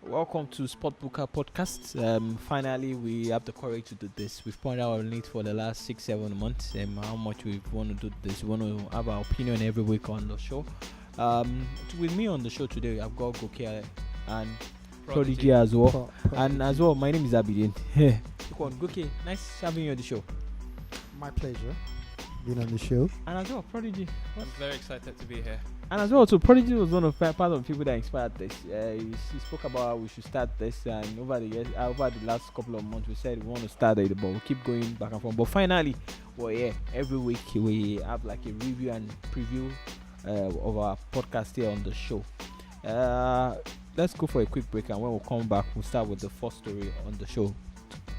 Welcome to Sportbuka podcast. Finally, we have the courage to do this. We've pointed out our need for the last 6-7 months and how much we want to do this. We want to have our opinion every week on the show. With me on the show today, I've got Goke and Prodigy as well. And as well, my name is Abidin. Goke, nice having you on the show. My pleasure being on the show. And as well, Prodigy. I'm very excited to be here. And as well, so Prodigy was one of part of the people that inspired this. He spoke about how we should start this, and over the last couple of months, we said we want to start it, but we keep going back and forth. But finally, every week we have like a review and preview of our podcast here on the show. Let's go for a quick break, and when we come back, we'll start with the first story on the show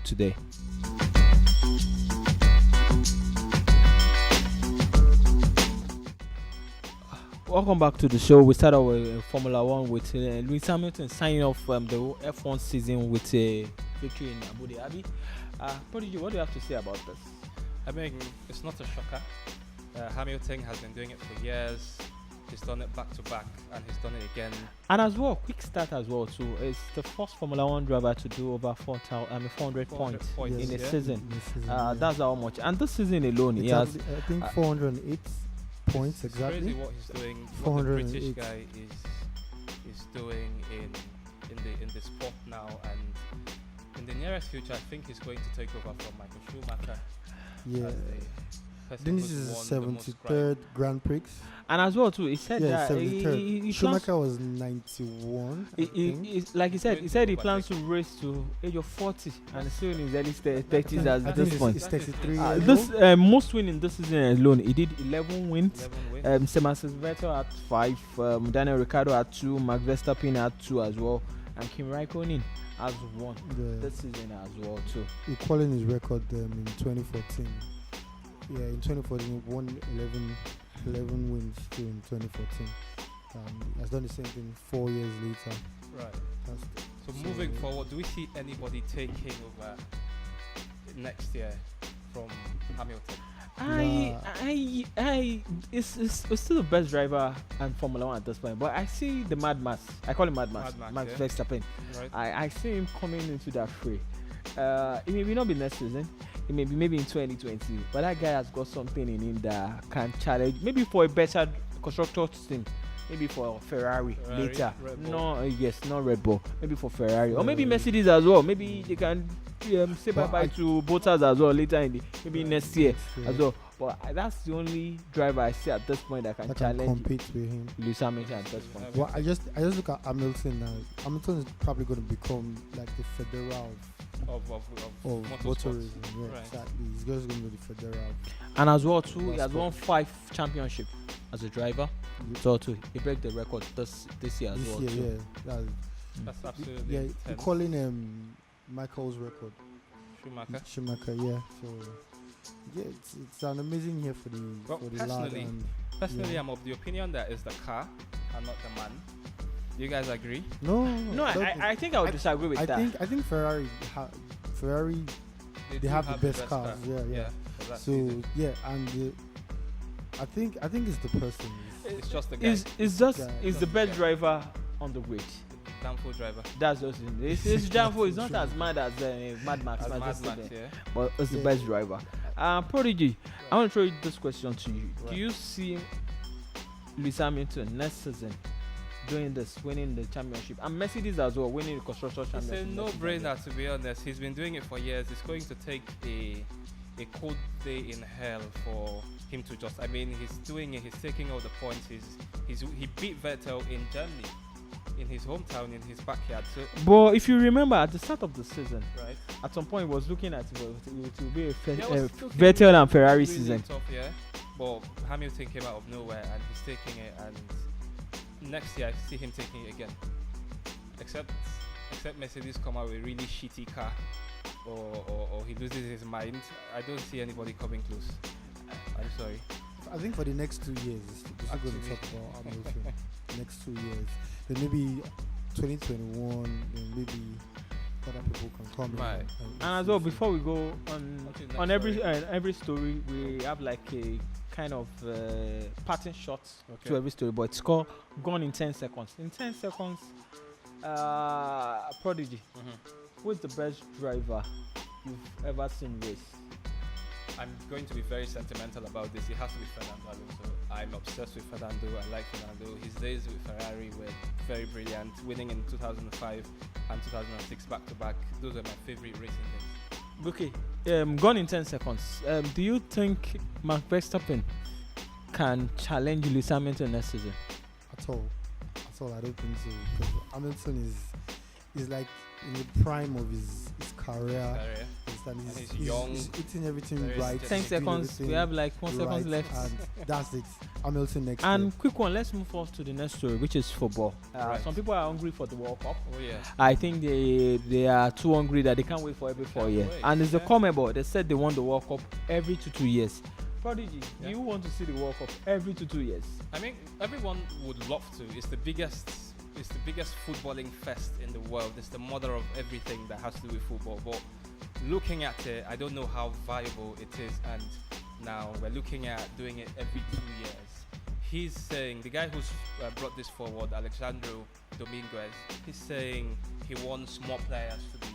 today. Welcome back to the show. We start out with Formula One with Lewis Hamilton signing off the F1 season with a victory in Abu Dhabi. Prodigy, what do you have to say about this? I mean, it's not a shocker. Hamilton has been doing it for years. He's done it back to back, and he's done it again. And as well, quick start as well too. It's the first Formula One driver to do over 400 points in a season. That's how much. And this season alone, he has I think 408 points exactly. It's crazy what he's doing. What the British guy is doing in the sport now, and in the nearest future, I think he's going to take over from Michael Schumacher. Yeah. Then this is the 73rd Grand Prix. And as well too, he said that Schumacher was 91. Like he said he plans to race to age of 40 and still in his early 30s at this point. He's 33 this most win this season alone, he did 11 wins. Sebastian Vettel had 5, Daniel Ricciardo had 2, Max Verstappen had 2 as well, and Kimi Raikkonen has 1 this season as well too. Equaling his record in 2014. Yeah, in 2014 he won 11 wins too in 2014. He has done the same thing 4 years later. Right. So moving forward, do we see anybody taking over next year from Hamilton? It's still the best driver and Formula One at this point, but I see the Mad Max. I call him Mad Max Verstappen. Right. I see him coming into that fray. It may not be next season. It may be maybe in 2020, but that guy has got something in him that can challenge, maybe for a better constructor's team, maybe for Ferrari later. Not Red Bull. Maybe for Ferrari or maybe Mercedes as well. Maybe they can say bye to Bottas as well later in next year as well. But that's the only driver I see at this point that can challenge, compete with him. Lewis Hamilton at this point. Well, I just look at Hamilton now. Hamilton is probably going to become like the federal of motorism. Yeah, exactly. He's just going to be the federal. And as well too, he has won 5 championships as a driver. So too, he break the record this year as well. Yeah, that's absolutely. Yeah, calling Michael's record. Schumacher, yeah. So yeah, it's an amazing year for the lad. Personally, I'm of the opinion that it's the car and not the man. Do you guys agree? No. I think I would disagree with that. I think Ferrari they have the best cars. Yeah. So yeah, and I think it's the person. It's just the guy. It's the best driver on the grid. Downfall driver. That's just it. It's downfall. It's not as mad as Mad Max. But it's the best driver. Prodigy, I want to throw you this question to you. Right. Do you see Lewis Hamilton next season doing this, winning the championship, and Mercedes as well, winning the construction championship? It's a no-brainer, to be honest. He's been doing it for years. It's going to take a cold day in hell for him to just. I mean, he's doing it. He's taking all the points. He beat Vettel in Germany, in his hometown, in his backyard. So, but if you remember, at the start of the season, right, at some point, he was looking at it will be a Vettel and Ferrari season. Tough, yeah. But Hamilton came out of nowhere and he's taking it, and next year I see him taking it again. Except Mercedes come out with a really shitty car, or he loses his mind. I don't see anybody coming close. I'm sorry. I think for the next 2 years, we're still going to talk about Hamilton. Next 2 years, then maybe 2021, then maybe other people can come right. And as well, before we go on every story, we have like a kind of pattern shot to every story, but it's called gone in 10 seconds. In 10 seconds, Prodigy, who's the best driver you've ever seen race? I'm going to be very sentimental about this. It has to be Fernando Alonso. I'm obsessed with Fernando. I like Fernando. His days with Ferrari were very brilliant. Winning in 2005 and 2006 back to back. Those are my favorite racing days. Okay, gone in 10 seconds. Do you think Max Verstappen can challenge Lewis Hamilton next season? At all, I don't think so. Because Hamilton is like in the prime of his career. He's young. He's eating everything Very right. 10 he's doing seconds. everything We have like 1 second right, left. and that's it. Hamilton next year. And quick one, let's move on to the next story, which is football. Right. Some people are hungry for the World Cup. Oh yeah. I think they are too hungry that they can't wait for every 4 years. wait, And it's the yeah. Conmebol. They said they want the World Cup every 2 years. Prodigy, do you want to see the World Cup every 2 years? I mean, everyone would love to. It's the biggest footballing fest in the world. It's the mother of everything that has to do with football. But looking at it, I don't know how viable it is. And now we're looking at doing it every 2 years. He's saying, the guy who's brought this forward, Alexandro Dominguez, he's saying he wants more players to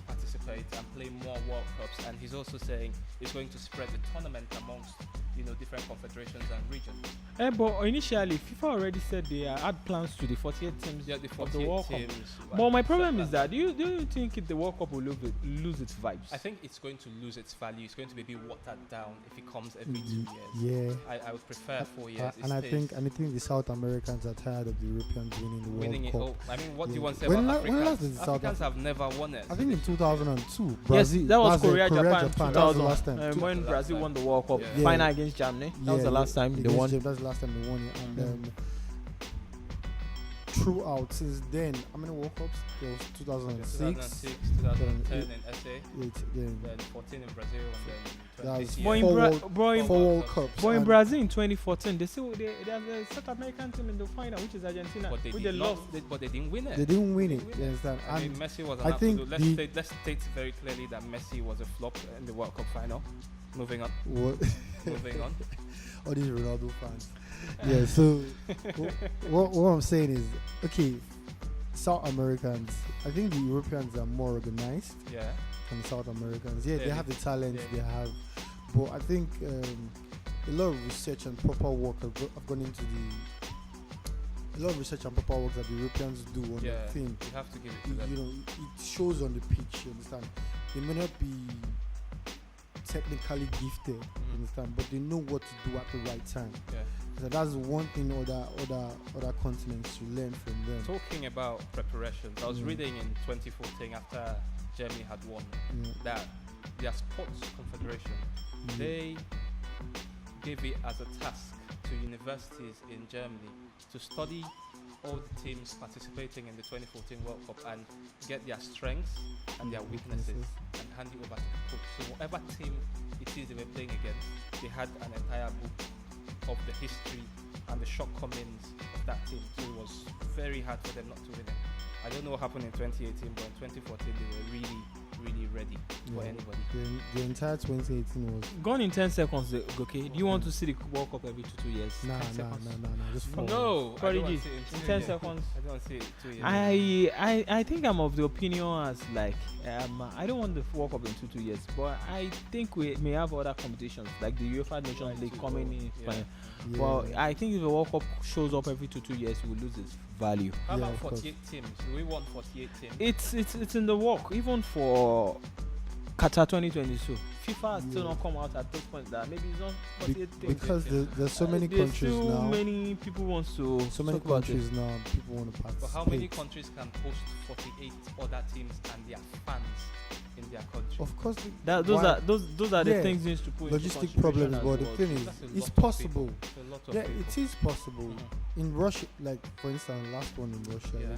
participate and play more World Cups. And he's also saying he's going to spread the tournament amongst different confederations and regions. But initially, FIFA already said they had plans to the 48 teams Yeah, the of 48 the World Cup. teams. But my problem is that do you think the World Cup will lose its vibes? I think it's going to lose its value. It's going to be watered down if it comes every 2 Mm, years. Yeah. I would prefer 4 years. And I think the South Americans are tired of the Europeans winning the winning it World all. Cup. I mean, what do you Yeah. want to say When about when last Africans? did South Africans have never won it. I think in 2002, Yes, Brazil. that was that's Korea, Japan, That was 2000. the last time. When last Brazil time. won the World Cup Yeah. final against Germany. That was the last time they against won. That's the last time they won it. And throughout since then, how many World Cups? There was 2006. 2010 in SA, Then then 14 in Brazil, and then That 20 was this But year. in, Four Bra- four World Cups. but in and Brazil in 2014, they say there's a South American team in the final, which is Argentina, But they which did they not. lost. But they didn't win it. they didn't win it. They didn't You win understand? I mean, And Messi was an I think absolute. Let's state very clearly that Messi was a flop in the World Cup final. Moving on. what, Moving on. all these Ronaldo fans. Yeah. So what I'm saying is, okay, South Americans. I think the Europeans are more organized Yeah. than the South Americans. Yeah, they Yeah, have the talent. yeah. They have, but I think a lot of research and proper work have gone into a lot of research and proper work that the Europeans do on Yeah. the team. You have to give it to them. You know, it shows on the pitch. You understand? They may not be technically gifted. You understand? But they know what to do at the right time. Yeah. So that's one thing other continents should learn from them. Talking about preparations, I was Mm. reading in 2014 after Germany had won Yeah. that their sports confederation Mm. they gave it as a task to universities in Germany to study all the teams participating in the 2014 World Cup and get their strengths and their weaknesses and hand it over to the coach. So whatever team it is they were playing against, they had an entire book of the history and the shortcomings of that team. So it was very hard for them not to win it. I don't know what happened in 2018, but in 2014 they were really, really ready for Yeah. anybody. The entire 2018 was Gone in 10 seconds, okay? Do you want to see the World Cup every 2 years? nah, 10 seconds. just four. No, I don't want Prodigy, to see it in 2 10 years. seconds. I don't want to see it 2 years. I think I'm of the opinion as like I don't want the World Cup in 2 years, but I think we may have other competitions like the UEFA Nations Right, League to coming go. in. Yeah. Spain. Well, I think if the World Cup shows up every 2 years, it will lose its value. How Yeah, about of course. 48 teams? Do we want 48 teams? It's in the work even for Qatar 2022. FIFA has still Yeah. not come out at this point that maybe it's not 48 things. because there's so many There's countries still now. many people wants to So many talk about it. countries now. People want to But participate. how many countries can host 48 other teams and their fans in their country? Of course, Those are the Yeah. things needs to put into logistic consideration problems. as But the well. thing is, That's a it's lot of possible. It's a lot of Yeah, people. it is possible. Mhm. In Russia, like for instance, last one in Russia, Yeah.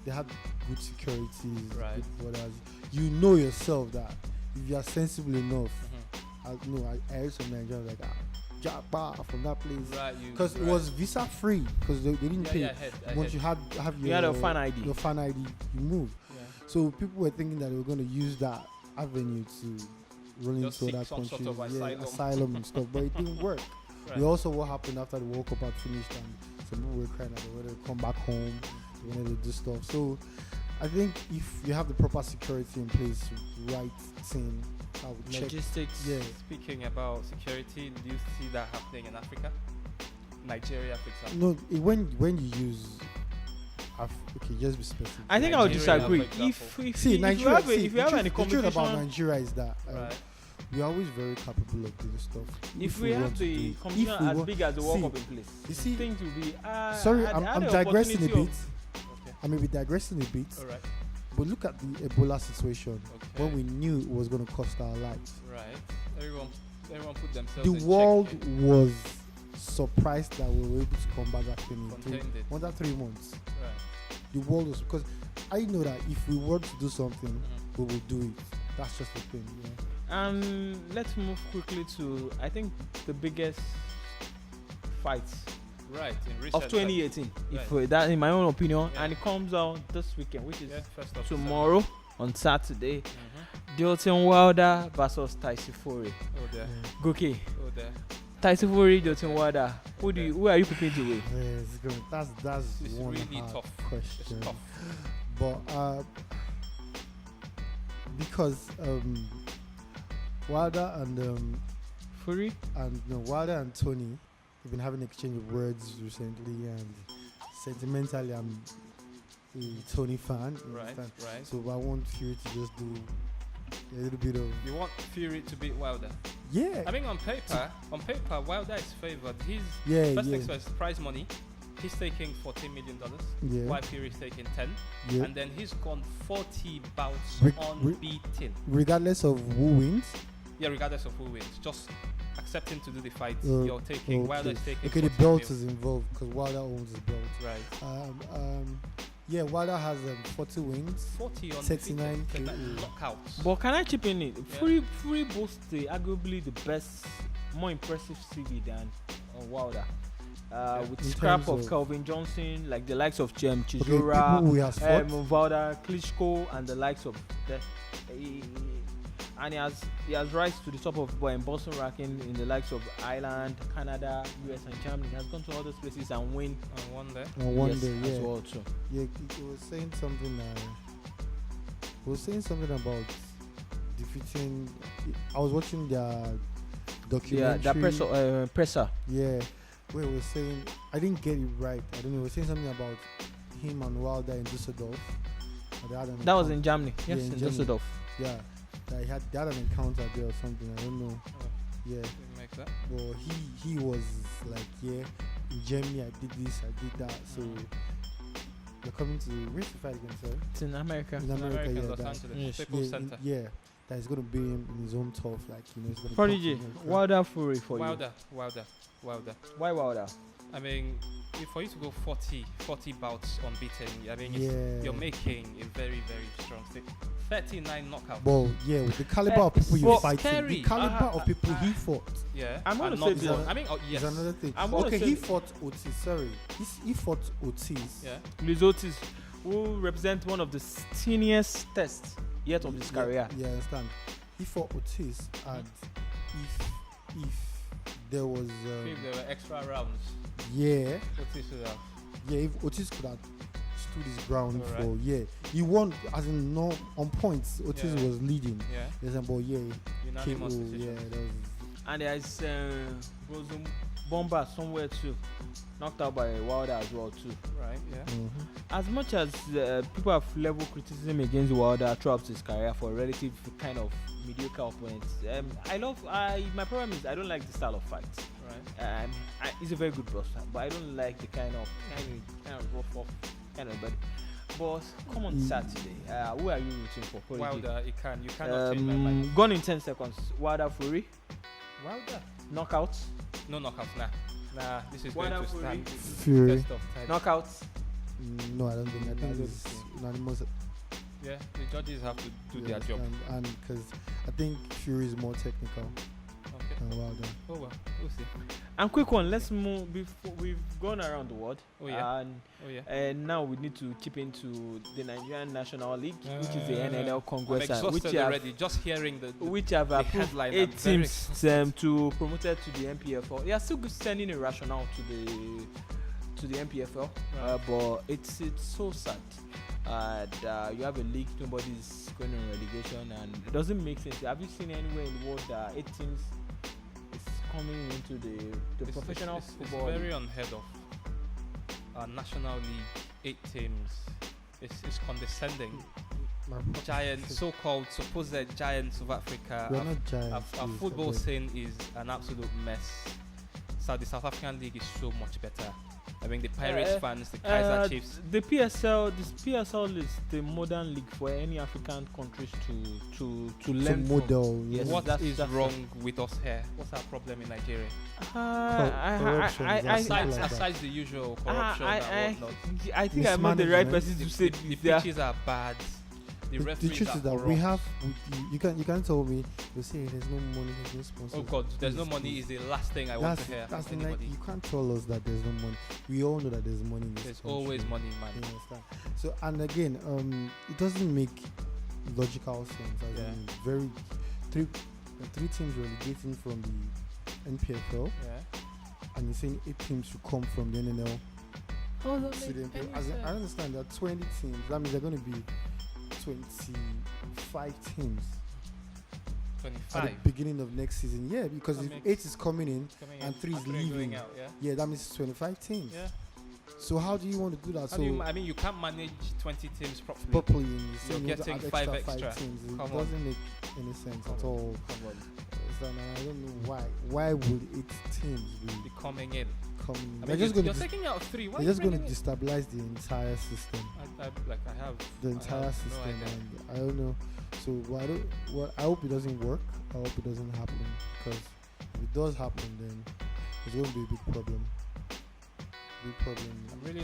they had good security, Right. good borders. You know yourself that if you are sensible enough, Mhm. I heard some Nigerians like Japa from that place Right, you. because it right. was visa free because they didn't Yeah, pay. yeah, I Once heard. you have You had a fan ID. your fan ID, you move. Yeah. So people were thinking that they were going to use that avenue to run Just into seek other some countries, sort of asylum. asylum and stuff, but it didn't work. Right. We also what happened after the World Cup had finished and some people were crying that they wanted to come back home. when they do stuff. So I think if you have the proper security in place, right team, I would check. Logistics. Yeah. Speaking about security, do you see that happening in Africa? Nigeria, for example. No, when you use, okay, just be specific. I think I would Nigeria, disagree. for example. See, Nigeria. If you have any the truth about competition, Nigeria is that Right. we're always very capable of doing stuff. if we want have to the do it. competition If we as want- big as the World see, Cup in place, you see- things will be. Sorry, had I'm the digressing a opportunity bit. Okay. I may be digressing a bit, All right. but look at the Ebola situation Okay. when we knew it was going to cost our lives. Right. Everyone put themselves The in world check. was surprised that we were able to combat that thing in Contained it. under 3 months. Right. The world was, because I know that if we want to do something, Mhm. we will do it. That's just the thing. Yeah. And let's move quickly to, I think, the biggest fight Right. In recent of 2018, if Right. that, in my own opinion, Yeah. and it comes out this weekend, which is Yeah, first of tomorrow on Saturday. Mm-hmm. Deontay Wilder versus Tyson Fury. Oh there. Goki, Oh there. Tyson Fury, Deontay Wilder. Who are you picking to win? That's It's one really hard tough. question. It's tough. But because Wilder Wilder and Tony have been having an exchange of words recently, and sentimentally, I'm a Tony fan. you Right. understand? Right. So I want Fury to just do a little bit of You want Fury to beat Wilder? yeah, I mean, on paper, Wilder is favored. His yeah, first yeah, things first, prize money. He's taking $14 million, yeah, while Fury is taking 10, yeah. and then he's gone 40 bouts Re- unbeaten. Regardless of who wins, Yeah, regardless of who wins, just accepting to do the fight. Oh, You're taking okay. Wilder is taking. okay, the 40 belt mil. is involved because Wilder owns the belt. Right. Yeah, Wilder has 40 wins. 40 on 39 KO. knockouts. But can I chip in it? Yeah. Fury boasts arguably the best, more impressive CV than Wilder. With In scrap terms of of- Calvin Johnson, like the likes of Chisora, people who he has fought. Wilder, Klitschko, and the likes of that. And he has rise to the top of Boston ranking in the likes of Ireland, Canada, US, and Germany. He has gone to all those places and win. On one there. On one yes, day, yeah. as well too. Yeah, he was saying something. He was saying something about defeating. I was watching their documentary. Yeah, that presser. Yeah, where he was saying, I didn't get it right. I don't know. He was saying something about him and Wilder in Düsseldorf. That was in Germany. Yeah, Yes, in in Germany. Düsseldorf. Yeah, that they had an encounter there or something. I don't know. Oh, Yeah, didn't make that. but he was like, yeah, in Germany I did this, I did that. So they're coming to where's the fight again, sorry? It's in America. In In America, America, yeah, Los that, Angeles, Yes. Staples yeah, Center. yeah, that he's gonna beat him in his own turf, like he's gonna. Prodigy, punch him and crap. Wilder Fury for Wilder. you. Why Wilder? I mean, for you to go 40 bouts unbeaten, I mean, Yeah. you're making a very, very strong stick. 39 knockouts. Well, yeah, with the caliber of people you Well, fight, scary. the caliber of people he fought Yeah. I'm gonna and say not this. one. I mean, yes. is another thing. I'm gonna Okay, say he th- fought Otis. Sorry, he fought Otis. Yeah. Luis Ortiz, who represents one of the skinniest tests yet of his career. Yeah, I understand. He fought Otis, and if there was, If there were extra rounds, yeah, what is it? if Otis could have stood his ground Alright. for, yeah, he won as in no on points. Otis Yeah. was leading. Yeah. Yes, but yeah, Unanimous KO, decision. yeah, that was, And there's Rosum Bomba somewhere too, knocked out by Wilder as well too. Right. Yeah. As much as people have level criticism against Wilder throughout his career for relative kind of mediocre opponents, my problem is I don't like the style of fights. Right. He's a very good boxer, but I don't like the kind of rough off kind of body. But come on Saturday, who are you rooting for? Prodigy? Wilder, you cannot change my mind. Gone in 10 seconds. Wilder Fury, Wilder. knockouts, No knockouts, nah. This is Wilder going to Fury. stand Fury. test of time. knockouts. No, I don't think. I I think don't it's think. unanimous. Yeah, the judges have to do their Yes, job. and because I think Fury is more technical Okay. than Wilder. Oh well, we'll see. And quick one, let's move before we've gone around the world. Oh yeah. And Oh yeah. now we need to chip into the Nigerian National League, which is the NNL I'm Congress, exhausted already. Just hearing the which have the approved headline, 8 I'm very teams to promoted to the MPFL. They are still sending a rationale to the to the MPFL, Right. but it's so sad. You have a league, nobody's going on relegation, and it doesn't make sense. Have you seen anywhere in the world that 8 teams is coming into the professional football? It's very unheard of. Our National League, 8 teams. It's condescending. Giant, so-called supposed giants of Africa. We're not giants. Our please, football okay. scene is an absolute mess. So the South African League is so much better. I mean, the Pirates fans, the Kaiser Chiefs. The PSL, this PSL is the modern league for any African countries to learn from. model. Yes, What that's- is that's wrong with us here? What's our problem in Nigeria? Corruption is as simple as that. Aside the usual corruption and whatnot. I think I'm not the right person to say The this. pitches are bad. The The referees truth are is that corrupt. we have. You can't tell me. You say there's no money, there's no sponsors. Oh God, there's no Please, money please. is the last thing I want to hear That's from like anybody. you can't tell us that there's no money. We all know that there's money in this There's country. always money, man. You understand? So and again, it doesn't make logical sense. As Yeah. in very three teams relegating from the NPFL, Yeah. and you're saying 8 teams should come from the NNL to the NPFL. As in, I understand that 20 teams. That means they're going to be 25 teams at 25. the beginning of next season. Yeah, because That if makes- 8 is coming in, Coming and in, 3 is and 3 going leaving. out, yeah. yeah, that means 25 teams. Yeah. So how do you want to do that? How do you, I mean, you can't manage 20 teams properly. properly in the You're same way to getting add 5 extra extra. 5 teams. It Come on. doesn't make any sense at Come on. all. Come on. So, and I don't know why. Why would 8 teams be Be coming in. coming? I They're mean, just going you're to taking out 3. Why they're are just you going to bringing destabilize the entire system. I have The I entire have system, no idea. and I don't know. So I hope it doesn't work. I hope it doesn't happen, because if it does happen, then it's going to be a big problem. Big problem. I'm really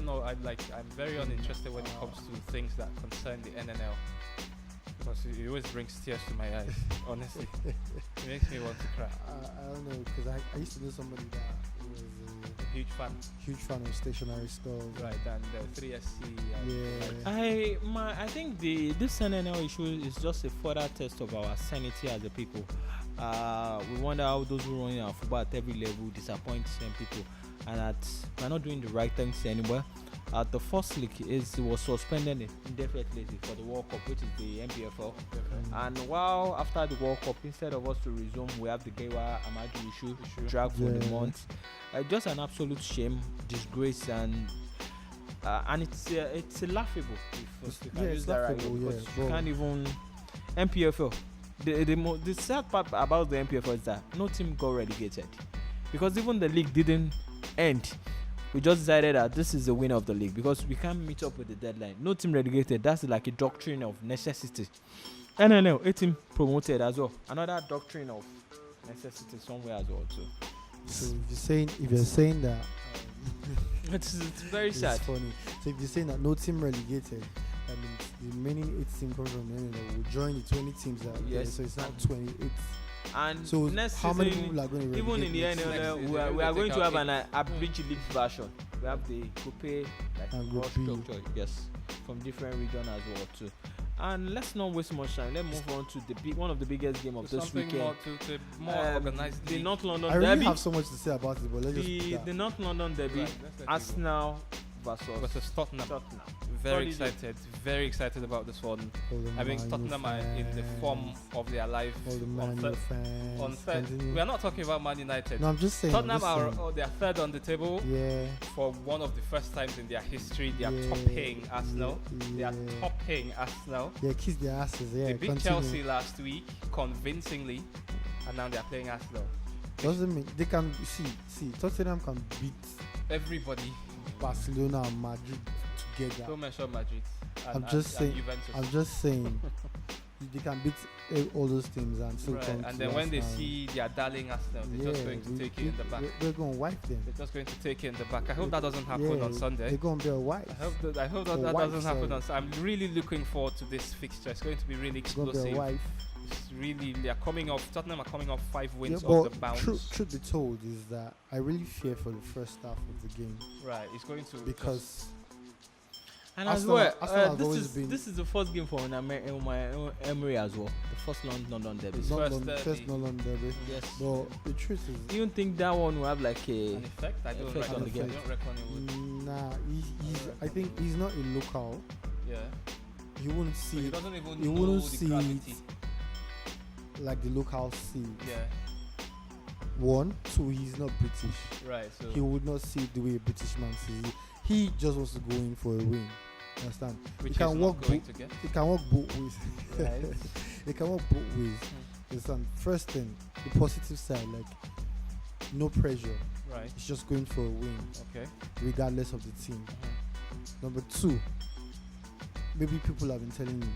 I'm very uninterested when it comes to things that concern the NNL, because it always brings tears to my eyes. Honestly, it makes me want to cry. I don't know, because I used to know somebody that was Huge fan, a huge fan of stationary stores. right? And 3SC. And Yeah. I think this NNL issue is just a further test of our sanity as a people. We wonder how those who run our football at every level disappoint same people, and that we're not doing the right things anywhere. The first league was suspended indefinitely for the World Cup, which is the MPFL. And while after the World Cup, instead of us to resume, we have the Gewa Amaju issue drag for the Yeah. month. Just an absolute shame, disgrace, and it's laughable. If you can Yeah, use it's that right laughable, word, because yeah, you but- can't even MPFL. The sad part about the MPFL is that no team got relegated, because even the league didn't end. We just decided that this is the winner of the league because we can't meet up with the deadline. No team relegated. That's like a doctrine of necessity. NNL, 8 team promoted as well. Another doctrine of necessity somewhere as well too. So if you're saying that, It's very it's sad. funny. So if you're saying that no team relegated, I mean the remaining 8 teams come from NNL will join the 20 teams that are there. Yes. So it's not 28. And So next how many season, people are going to even relegate in the next season? NNL, season, we are they going take to out have an abridged league version. We have the Group A, like And Group more B. structure, yes, from different regions as well too. And let's not waste much time. Let's move on to one of the biggest game of So this something weekend. more to more organized. The league. North London I really Derby. have so much to say about it, but let's just put that. The North London Derby. Right, let's let you go. Arsenal versus Tottenham. Tottenham. Very Solid very excited about this one. All the I mean, Man U Tottenham are in the form fans, of their life. all the on Man U third- fans. on third. Continue. We are not talking about Man United. No, I'm just saying. I'm Tottenham just are saying. they are third on the table Yeah. for one of the first times in their history. They are Yeah, topping Arsenal. They are yeah. topping Arsenal. Yeah, kiss their asses. Yeah, They beat continue. Chelsea last week convincingly, and now they are playing Arsenal. Doesn't mean they can see Tottenham can beat Everybody, Barcelona and Madrid together. don't mention Madrid. I'm just saying- Juventus. I'm just saying they can beat all those teams and still Right, come and to then when they Arsenal. see their darling Arsenal, they're just going to take it in the back. We're going to wipe them. They're just going to take it in the back. I hope that doesn't happen Yeah, on Sunday. They're going to be a wipe. I hope that, Or that wife, doesn't happen sorry. on Sunday. I'm really looking forward to this fixture. It's going to be really It's going to be a explosive. wipe. It's really, they are coming off. Tottenham are coming off 5 wins Yeah, off the but bounce. truth be told is that I really fear for the first half of the game Right, it's going to because And Arsenal- as well, Arsenal has always this is the first game for Emery as well. The first London derby. It's London, first first derby. London derby. Yes. But the truth is, You don't think that one will have like a An effect? I don't Effect reckon on the it game. would. I don't reckon it would. nah, I think he's not a local. Yeah. He wouldn't So see he it doesn't even he know wouldn't the see gravity. it like the local see it. Yeah. One, two, he's not British. Right. So. He would not see it the way a British man sees it. He just wants to go in for a win. Understand? which he can is walk not going to get. It can work both ways. Right. It can work both ways. Understand? First thing, the positive side, like no pressure. Right. It's just going for a win, Okay. regardless of the team. Number two, maybe people have been telling me,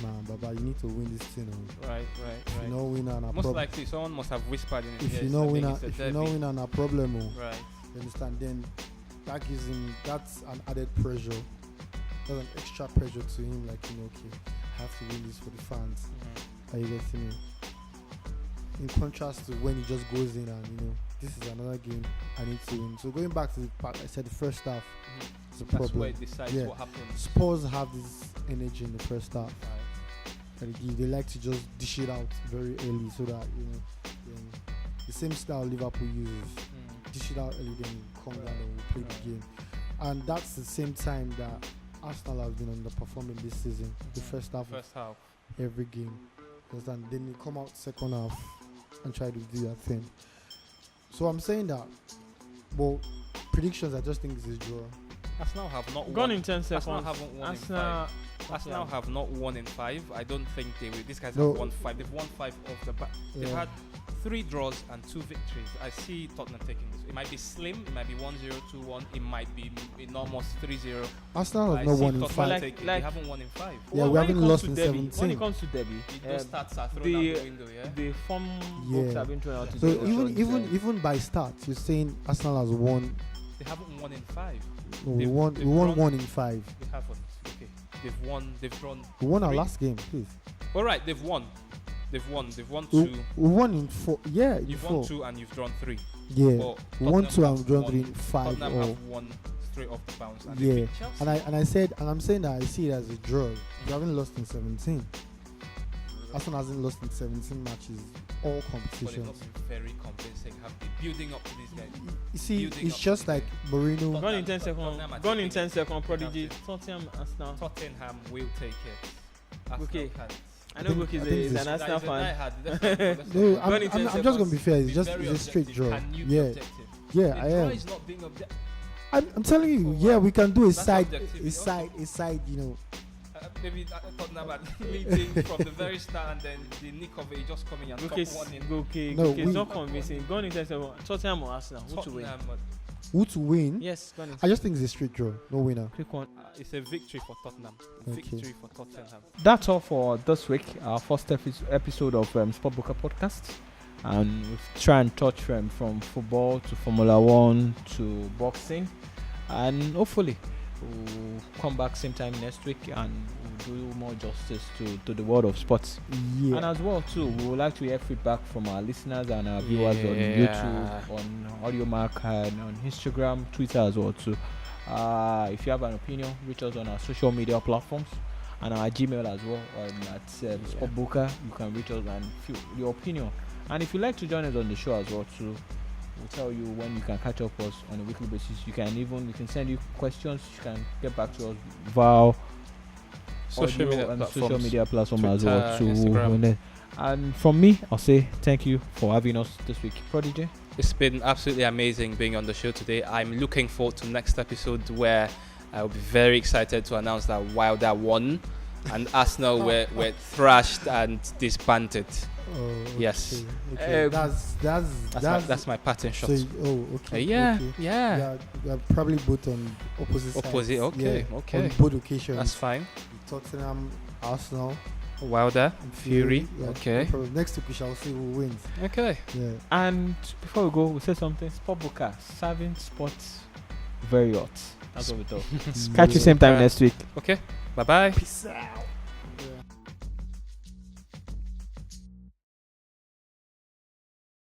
man, Baba, you need to win this thing. Right. If you know winner and a Most problem. likely, someone must have whispered in his If ear, you know I think winner, it's a if you derby. know winner and a problem, Right. you understand? Then that gives him, that's an added pressure. That's an extra pressure to him. Like, okay, I have to win this for the fans. Are you getting me? In contrast to when he just goes in and this is another game I need to win. So going back to the part I said, the first half is a That's problem. where it decides Yeah. what happens. Spurs have this energy in the first half. Right. That they like to just dish it out very early so that then the same style Liverpool uses. Dish it out early, then come down and we'll play the game. And that's the same time that Arsenal have been underperforming this season. The first half of First half. every game. Understand? Then they come out second half and try to do their thing. So I'm saying that, well, predictions I just think is a draw. Arsenal have not gone won. in 10 seconds. Arsenal haven't won in Arsenal, Arsenal have not won in 5. I don't think they will. These guys No. have won 5. They've won 5 off the back. They've Yeah. had 3 draws and 2 victories. I see Tottenham taking this. It might be slim. It might be 1-0, 2-1. It might be enormous 3-0. Arsenal I have not see won in Tottenham 5. taking. Like- They haven't won in 5. Yeah, we when haven't it comes lost to in derby, When 17. it comes to derby, Those stats are thrown the- out the window, yeah? the form Yeah. books have been thrown out. So the even by stats, you're saying Arsenal has won. They haven't won in 5. No, we They've- won they've one drawn- in 5. They haven't. Okay. They've won. They've drawn. We won our 3. last game, please. All right. They've won. They've won. They've won We 2. won in 4. Yeah, in You've 4. won 2 and you've drawn 3. Yeah, But we won Tottenham 2 and have we drawn won. 3 in 5. Tottenham All. have won straight off the bounce. And Yeah. they beat Chelsea. And I'm saying that I see it as a draw. We haven't lost in 17. Arsenal hasn't lost in 17 matches, all But they've competitions. not been very convincing. Have been building up to these guys. You see, building it's up just to like Mourinho. Gone in 10 Tottenham seconds. are Gone in taking 10 it. seconds. Prodigy. Nothing. Tottenham, Arsenal. Tottenham will take it. Arsenal Okay. can't. I know Goki I think is it's- an Arsenal That is a fan. diehard. Let's No, not- I'm, Gone in 10 I'm just gonna be fair. It's Be just very it's a straight objective. draw. Can you be Yeah, objective? yeah, The I draw am. is not being objective. I'm telling you, Oh, yeah, wow. we can do a That's side, objectivity, a side. Maybe Tottenham are leading from the very start, and then the nick of it just coming and top one in. Goki, No, it's we- not convincing. Gone in 10 seconds. Tottenham or Arsenal? Who to win? Tottenham, Who to win? Yes, gone in. I just think it's a straight draw, no winner. Quick one. it's a victory for Tottenham. Okay. Victory for Tottenham. That's all for this week. Our first episode of Sportbuka podcast, and we've tried and touch from football to Formula One to boxing, and hopefully we'll come back same time next week and we'll do more justice to the world of sports. Yeah. And as well too, we would like to hear feedback from our listeners and our viewers on Yeah. YouTube, on AudioMark, and on Instagram, Twitter as well too. If you have an opinion, reach us on our social media platforms and our Gmail as well at Sportbuka. You can reach us and feel your opinion. And if you'd like to join us on the show as well too, we'll tell you when you can catch up with us on a weekly basis. We can send you questions. You can get back to us via Social audio media and platforms. social media platform as well Twitter, too. Instagram. And from me, I'll say thank you for having us this week, Prodigy. It's been absolutely amazing being on the show today. I'm looking forward to next episode where I'll be very excited to announce that Wilder won and Arsenal were thrashed and disbanded. Oh, okay. Yes. Okay. That's my pattern shot. So, okay. Yeah. Yeah, we are probably both on opposite sides. Opposite, okay, Yeah, okay. on both occasions. That's fine. Tottenham, Arsenal, Wilder, and Fury. Yeah, Okay. no problem. Next week we shall see who wins. Okay. Yeah. And before we go, we'll say something. Sportbuka, serving sports very hot. That's what we thought. Catch you same time next week. Okay. Bye bye. Peace out.